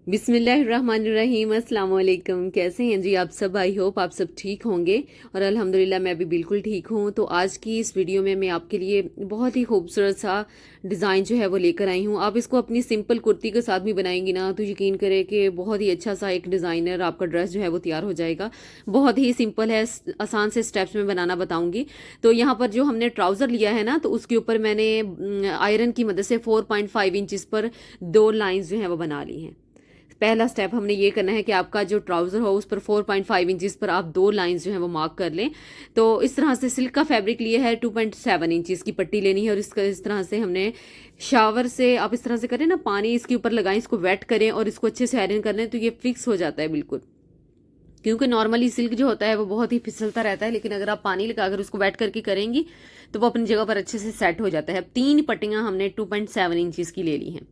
बिस्मिल्लाहिर्रहमानिर्रहीम, अस्सलाम वालेकुम। कैसे हैं जी आप सब? आई होप आप सब ठीक होंगे और अल्हम्दुलिल्लाह मैं भी बिल्कुल ठीक हूँ। तो आज की इस वीडियो में मैं आपके लिए बहुत ही खूबसूरत सा डिज़ाइन जो है वो लेकर आई हूँ। आप इसको अपनी सिंपल कुर्ती के साथ भी बनाएंगी ना तो यकीन करें कि बहुत ही अच्छा सा एक डिज़ाइनर आपका ड्रेस जो है वो तैयार हो जाएगा। बहुत ही सिंपल है, आसान से स्टेप्स में बनाना बताऊँगी। तो यहाँ पर जो हमने ट्राउज़र लिया है ना, तो उसके ऊपर मैंने आयरन की मदद से 4.5 इंचज़ पर 2 लाइन्स जो है वो बना ली हैं। पहला स्टेप हमने ये करना है कि आपका जो ट्राउज़र हो उस पर 4.5 इंचज़ पर आप 2 लाइंस जो है वो मार्क कर लें। तो इस तरह से सिल्क का फैब्रिक लिए है, 2.7 इंचज़ की पट्टी लेनी है और इसका इस तरह से हमने शावर से आप इस तरह से करें ना, पानी इसके ऊपर लगाएं, इसको वेट करें और इसको अच्छे से आयरन कर लें तो ये फिक्स हो जाता है बिल्कुल। क्योंकि नॉर्मली सिल्क जो होता है वो बहुत ही फिसलता रहता है, लेकिन अगर आप पानी लगाकर उसको वेट करके करेंगी तो वो अपनी जगह पर अच्छे से सेट हो जाता है। 3 पट्टियां हमने 2.7 इंचज़ की ले ली हैं।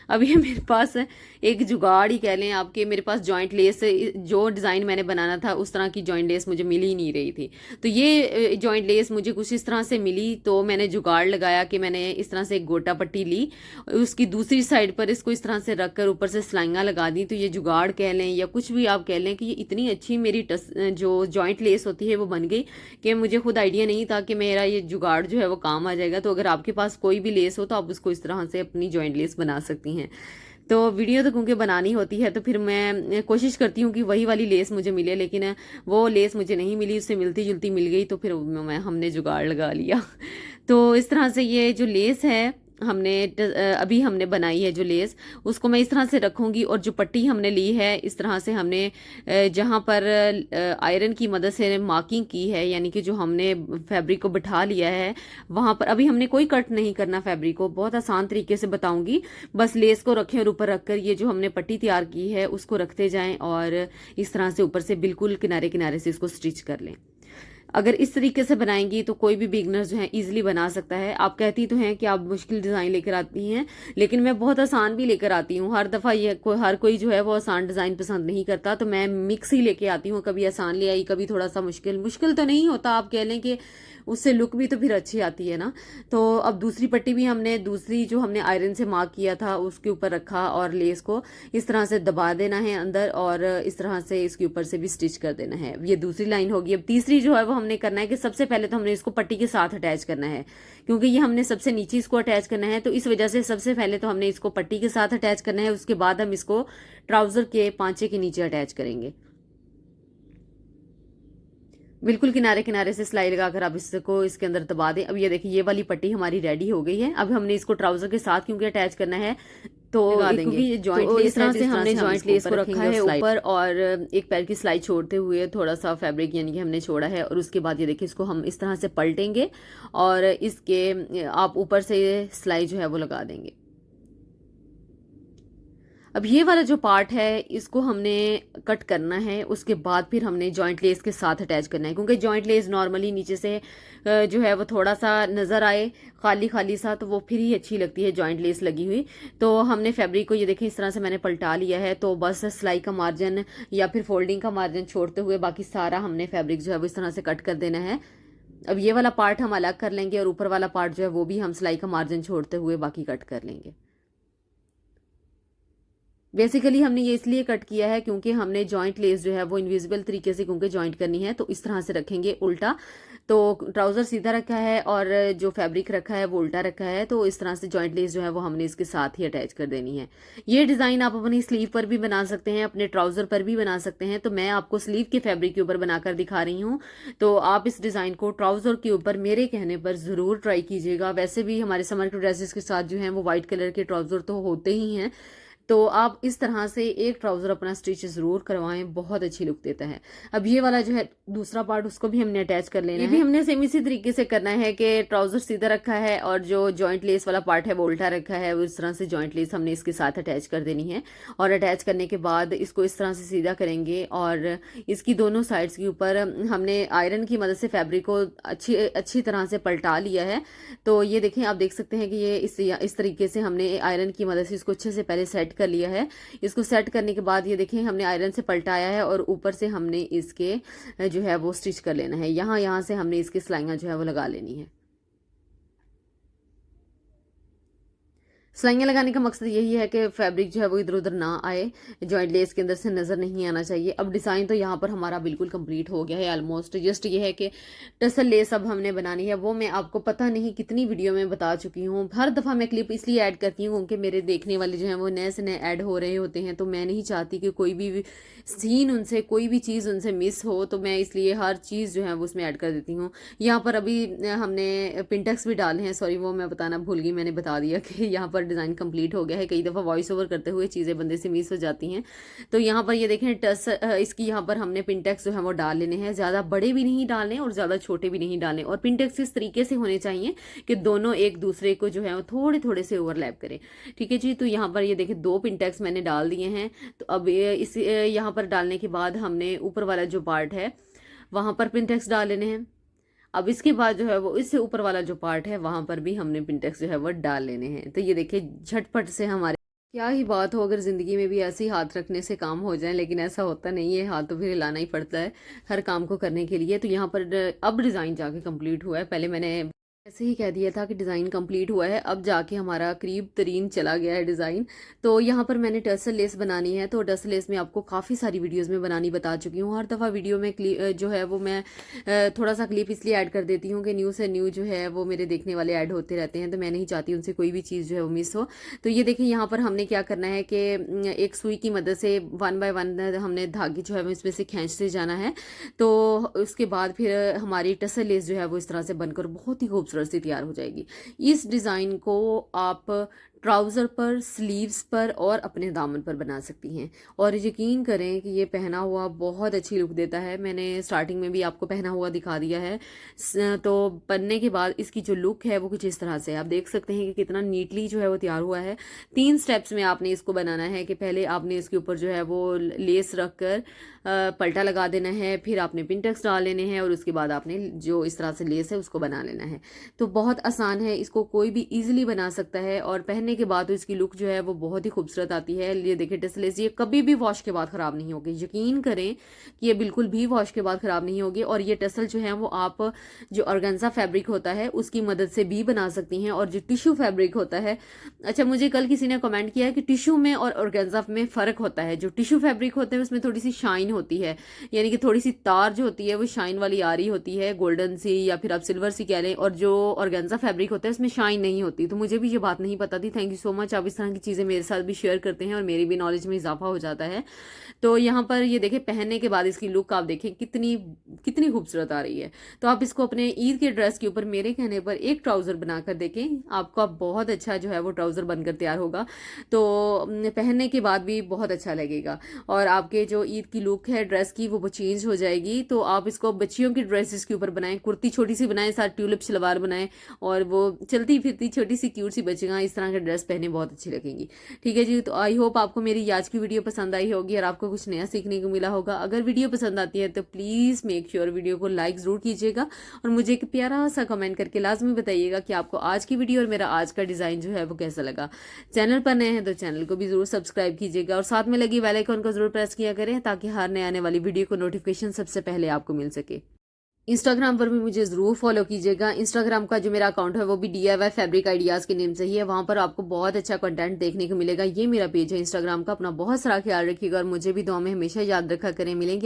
अब ये मेरे पास एक जुगाड़ ही कह लें आपके, मेरे पास जॉइंट लेस जो डिज़ाइन मैंने बनाना था उस तरह की जॉइंट लेस मुझे मिल ही नहीं रही थी। तो ये जॉइंट लेस मुझे कुछ इस तरह से मिली, तो मैंने जुगाड़ लगाया कि मैंने इस तरह से एक गोटा पट्टी ली, उसकी दूसरी साइड पर इसको इस तरह से रख कर ऊपर से सिलाइयाँ लगा दी। तो ये जुगाड़ कह लें या कुछ भी आप कह लें कि ये इतनी अच्छी मेरी जो जॉइंट लेस होती है वो बन गई कि मुझे खुद आइडिया नहीं था कि मेरा ये जुगाड़ जो है वो काम आ जाएगा। तो अगर आपके पास कोई भी लेस हो तो आप उसको इस तरह से अपनी जॉइंट लेस बना सकती हैं। तो वीडियो तो क्योंकि बनानी होती है तो फिर मैं कोशिश करती हूँ कि वही वाली लेस मुझे मिले, लेकिन वो लेस मुझे नहीं मिली, उससे मिलती जुलती मिल गई, तो फिर हमने जुगाड़ लगा लिया। तो इस तरह से ये जो लेस है अभी हमने बनाई है जो लेस, उसको मैं इस तरह से रखूंगी और जो पट्टी हमने ली है इस तरह से हमने जहाँ पर आयरन की मदद से मार्किंग की है, यानी कि जो हमने फैब्रिक को बिठा लिया है वहाँ पर अभी हमने कोई कट नहीं करना फैब्रिक को, बहुत आसान तरीके से बताऊंगी। बस लेस को रखें और ऊपर रखकर ये जो हमने पट्टी तैयार की है उसको रखते जाएं और इस तरह से ऊपर से बिल्कुल किनारे किनारे से इसको स्टिच कर लें। अगर इस तरीके से बनाएंगी तो कोई भी बिगनर जो है इजीली बना सकता है। आप कहती तो हैं कि आप मुश्किल डिज़ाइन लेकर आती हैं, लेकिन मैं बहुत आसान भी लेकर आती हूँ। हर दफ़ा ये हर कोई जो है वो आसान डिज़ाइन पसंद नहीं करता, तो मैं मिक्स ही लेके आती हूँ। कभी आसान ले आई, कभी थोड़ा सा मुश्किल। मुश्किल तो नहीं होता, आप कह लें कि उससे लुक भी तो फिर अच्छी आती है ना। तो अब दूसरी पट्टी भी हमने दूसरी जो हमने आयरन से मार्क किया था उसके ऊपर रखा और लेस को इस तरह से दबा देना है अंदर और इस तरह से इसके ऊपर से भी स्टिच कर देना है। ये दूसरी लाइन होगी। अब तीसरी जो है वो हमने करना है कि सबसे पहले तो हमने इसको पट्टी के साथ अटैच करना है, क्योंकि ये हमने सबसे नीचे इसको अटैच करना है, तो इस वजह से सबसे पहले तो हमने इसको पट्टी के साथ अटैच करना है। उसके बाद हम इसको ट्राउजर के पांचे के नीचे अटैच करेंगे। बिल्कुल किनारे किनारे से सिलाई लगाकर आप इसको इसके अंदर दबा दें। अब ये देखिए ये वाली पट्टी हमारी रेडी हो गई है। अब हमने इसको ट्राउजर के साथ क्योंकि अटैच करना है तो लगा देंगे। क्योंकि ये जॉइंट तो लेस इस तरह है, से जिस तरह हमने से हम जॉइंट इसको लेस ऊपर को रखा रखेंगे और है सिलाई ऊपर और एक पैर की सिलाई छोड़ते हुए थोड़ा सा फैब्रिक यानी कि हमने छोड़ा है और उसके बाद ये देखिए इसको हम इस तरह से पलटेंगे और इसके आप ऊपर से सिलाई जो है वो लगा देंगे। अब ये वाला जो पार्ट है इसको हमने कट करना है, उसके बाद फिर हमने जॉइंट लेस के साथ अटैच करना है, क्योंकि जॉइंट लेस नॉर्मली नीचे से जो है वो थोड़ा सा नज़र आए खाली खाली सा, तो वो फिर ही अच्छी लगती है जॉइंट लेस लगी हुई। तो हमने फैब्रिक को ये देखें इस तरह से मैंने पलटा लिया है, तो बस सिलाई का मार्जिन या फिर फोल्डिंग का मार्जिन छोड़ते हुए बाकी सारा हमने फैब्रिक जो है वो इस तरह से कट कर देना है। अब ये वाला पार्ट हम अलग कर लेंगे और ऊपर वाला पार्ट जो है वो भी हम सिलाई का मार्जिन छोड़ते हुए बाकी कट कर लेंगे। बेसिकली हमने ये इसलिए कट किया है क्योंकि हमने जॉइंट लेस जो है वो इनविजिबल तरीके से क्योंकि जॉइंट करनी है, तो इस तरह से रखेंगे उल्टा। तो ट्राउजर सीधा रखा है और जो फैब्रिक रखा है वो उल्टा रखा है, तो इस तरह से जॉइंट लेस जो है वो हमने इसके साथ ही अटैच कर देनी है। ये डिज़ाइन आप अपनी स्लीव पर भी बना सकते हैं, अपने ट्राउजर पर भी बना सकते हैं। तो मैं आपको स्लीव के फैब्रिक के ऊपर बनाकर दिखा रही हूँ, तो आप इस डिज़ाइन को ट्राउजर के ऊपर मेरे कहने पर ज़रूर ट्राई कीजिएगा। वैसे भी हमारे समर के ड्रेसेस के साथ जो है वो वाइट कलर के ट्राउजर तो होते ही हैं, तो आप इस तरह से एक ट्राउजर अपना स्टिच जरूर करवाएं, बहुत अच्छी लुक देता है। अब ये वाला जो है दूसरा पार्ट उसको भी हमने अटैच कर लेना है। ये भी हमने सेम इसी तरीके से करना है कि ट्राउजर सीधा रखा है और जो जॉइंट लेस वाला पार्ट है वो उल्टा रखा है, उस तरह से जॉइंट लेस हमने इसके साथ अटैच कर देनी है। और अटैच करने के बाद इसको इस तरह से सीधा करेंगे और इसकी दोनों साइड्स के ऊपर हमने आयरन की मदद से फैब्रिक को अच्छी अच्छी तरह से पलटा लिया है। तो ये देखें, आप देख सकते हैं कि ये इस तरीके से हमने आयरन की मदद से इसको अच्छे से पहले सेट कर लिया है। इसको सेट करने के बाद ये देखें हमने आयरन से पलटाया है और ऊपर से हमने इसके जो है वो स्टिच कर लेना है। यहाँ से हमने इसकी सिलाइयाँ जो है वो लगा लेनी है। सिलाइयाँ लगाने का मकसद यही है कि फैब्रिक जो है वो इधर उधर ना आए, जॉइंट लेस के अंदर से नज़र नहीं आना चाहिए। अब डिज़ाइन तो यहाँ पर हमारा बिल्कुल कंप्लीट हो गया है ऑलमोस्ट। जस्ट ये है कि टसल लेस अब हमने बनानी है, वो मैं आपको पता नहीं कितनी वीडियो में बता चुकी हूँ। हर दफ़ा मैं क्लिप इसलिए ऐड करती हूँ क्योंकि मेरे देखने वाले जो हैं वो नए से नए ऐड हो रहे होते हैं, तो मैं नहीं चाहती कि कोई भी सीन उनसे, कोई भी चीज़ उनसे मिस हो, तो मैं इसलिए हर चीज़ जो है वो उसमें ऐड कर देती हूँ। यहाँ पर अभी हमने पिंटेक्स भी डाले हैं, सॉरी वो मैं बताना भूल गई, मैंने बता दिया कि यहाँ पर डिज़ाइन कंप्लीट हो गया है। कई दफ़ा वॉइस ओवर करते हुए चीज़ें बंदे से मिस हो जाती हैं। तो यहाँ पर ये देखें इसकी यहाँ पर हमने पिंटेक्स जो है वो डाल लेने हैं। ज़्यादा बड़े भी नहीं डालने और ज़्यादा छोटे भी नहीं डालने, और पिंटेक्स इस तरीके से होने चाहिए कि दोनों एक दूसरे को जो है वो थोड़े थोड़े से ओवरलैप करें। ठीक है जी, तो यहाँ पर ये देखें 2 पिंटेक्स मैंने डाल दिए हैं। तो अब इस यहाँ पर डालने के बाद हमने ऊपर वाला जो पार्ट है वहाँ पर पिंटेक्स डाल लेने हैं। अब इसके बाद जो है वो इससे ऊपर वाला जो पार्ट है वहां पर भी हमने पिंटेक्स जो है वो डाल लेने हैं। तो ये देखिए झटपट से हमारे, क्या ही बात हो अगर ज़िंदगी में भी ऐसे ही हाथ रखने से काम हो जाए, लेकिन ऐसा होता नहीं है, हाथ तो फिर हिलाना ही पड़ता है हर काम को करने के लिए। तो यहाँ पर अब डिज़ाइन जाके कंप्लीट हुआ है। पहले मैंने ऐसे ही कह दिया था कि डिज़ाइन कंप्लीट हुआ है, अब जाके हमारा करीब तरीन चला गया है डिज़ाइन। तो यहाँ पर मैंने टसल लेस बनानी है, तो टसल लेस में आपको काफ़ी सारी वीडियोस में बनानी बता चुकी हूँ। हर दफ़ा वीडियो में जो है वो मैं थोड़ा सा क्लिप इसलिए ऐड कर देती हूँ कि न्यू से न्यू जो है वो मेरे देखने वाले ऐड होते रहते हैं, तो मैं नहीं चाहती उनसे कोई भी चीज़ जो है वो मिस हो। तो ये देखिए यहाँ पर हमने क्या करना है कि एक सुई की मदद से 1 बाय 1 हमने धागे जो है वो इसमें से खींचते जाना है। तो उसके बाद फिर हमारी टसल लेस जो है वो इस तरह से बनकर बहुत ही खूबसूरत सी तैयार हो जाएगी। इस डिज़ाइन को आप ट्राउज़र पर, स्लीव्स पर और अपने दामन पर बना सकती हैं, और यकीन करें कि ये पहना हुआ बहुत अच्छी लुक देता है। मैंने स्टार्टिंग में भी आपको पहना हुआ दिखा दिया है। तो बनने के बाद इसकी जो लुक है वो कुछ इस तरह से आप देख सकते हैं कि कितना नीटली जो है वो तैयार हुआ है। 3 स्टेप्स में आपने इसको बनाना है कि पहले आपने इसके ऊपर जो है वो लेस रख कर पलटा लगा देना है, फिर आपने पिंटेक्स डाल लेने हैं, और उसके बाद आपने जो इस तरह से लेस है उसको बना लेना है। तो बहुत आसान है, इसको कोई भी इजीली बना सकता है, और पहनने के बाद तो इसकी लुक जो है वो बहुत ही खूबसूरत आती है। ये देखिए टसल लेस, ये कभी भी वॉश के बाद ख़राब नहीं होगी, यकीन करें कि ये बिल्कुल भी वॉश के बाद ख़राब नहीं होगी। और ये टसल जो है वो आप जो ऑर्गेन्जा फैब्रिक होता है उसकी मदद से भी बना सकती हैं, और जो टिश्यू फैब्रिक होता है, अच्छा मुझे कल किसी ने कमेंट किया है कि टिश्यू में और ऑर्गेन्जा में फ़र्क होता है। जो टिश्यू फैब्रिक होता है उसमें थोड़ी सी शाइन होती है, यानी कि थोड़ी सी तार जो होती है वो शाइन वाली आ रही होती है, गोल्डन सी या फिर आप सिल्वर सी कह लें, और जो ऑर्गेन्जा फैब्रिक होता है उसमें शाइन नहीं होती। तो मुझे भी ये बात नहीं पता थी। थैंक यू सो मच, आप इस तरह की चीज़ें मेरे साथ भी शेयर करते हैं और मेरी भी नॉलेज में इजाफा हो जाता है। तो यहाँ पर ये देखें पहनने के बाद इसकी लुक आप देखें कितनी कितनी खूबसूरत आ रही है। तो आप इसको अपने ईद के ड्रेस के ऊपर मेरे कहने पर एक ट्राउज़र बनाकर देखें, आपका बहुत अच्छा जो है वो ट्राउज़र बनकर तैयार होगा। तो पहनने के बाद भी बहुत अच्छा लगेगा, और आपके जो ईद की लुक है ड्रेस की वो चेंज हो जाएगी। तो आप इसको बच्चियों की ड्रेसेस के ऊपर बनाएं, कुर्ती छोटी सी बनाएं, साथ ट्यूलिप शलवार बनाएं, और वो चलती फिरती छोटी सी क्यूट सी बच्चियाँ इस तरह के ड्रेस पहने बहुत अच्छी लगेंगी। ठीक है जी, तो आई होप आपको मेरी आज की वीडियो पसंद आई होगी और आपको कुछ नया सीखने को मिला होगा। अगर वीडियो पसंद आती है तो प्लीज़ मेक श्योर वीडियो को लाइक ज़रूर कीजिएगा, और मुझे एक प्यारा सा कमेंट करके लाजमी बताइएगा कि आपको आज की वीडियो और मेरा आज का डिज़ाइन जो है वो कैसा लगा। चैनल पर नए हैं तो चैनल को भी ज़रूर सब्सक्राइब कीजिएगा, और साथ में लगी बेल आइकन को ज़रूर प्रेस किया करें ताकि हर नए आने वाली वीडियो को नोटिफिकेशन सबसे पहले आपको मिल सके। इंस्टाग्राम पर भी मुझे ज़रूर फॉलो कीजिएगा। इंस्टाग्राम का जो मेरा अकाउंट है वो भी DIY फैब्रिक आइडियाज़ के नेम से ही है, वहाँ पर आपको बहुत अच्छा कंटेंट देखने को मिलेगा। ये मेरा पेज है इंस्टाग्राम का। अपना बहुत सारा ख्याल रखिएगा और मुझे भी दुआ में हमेशा याद रखा करें। मिलेंगे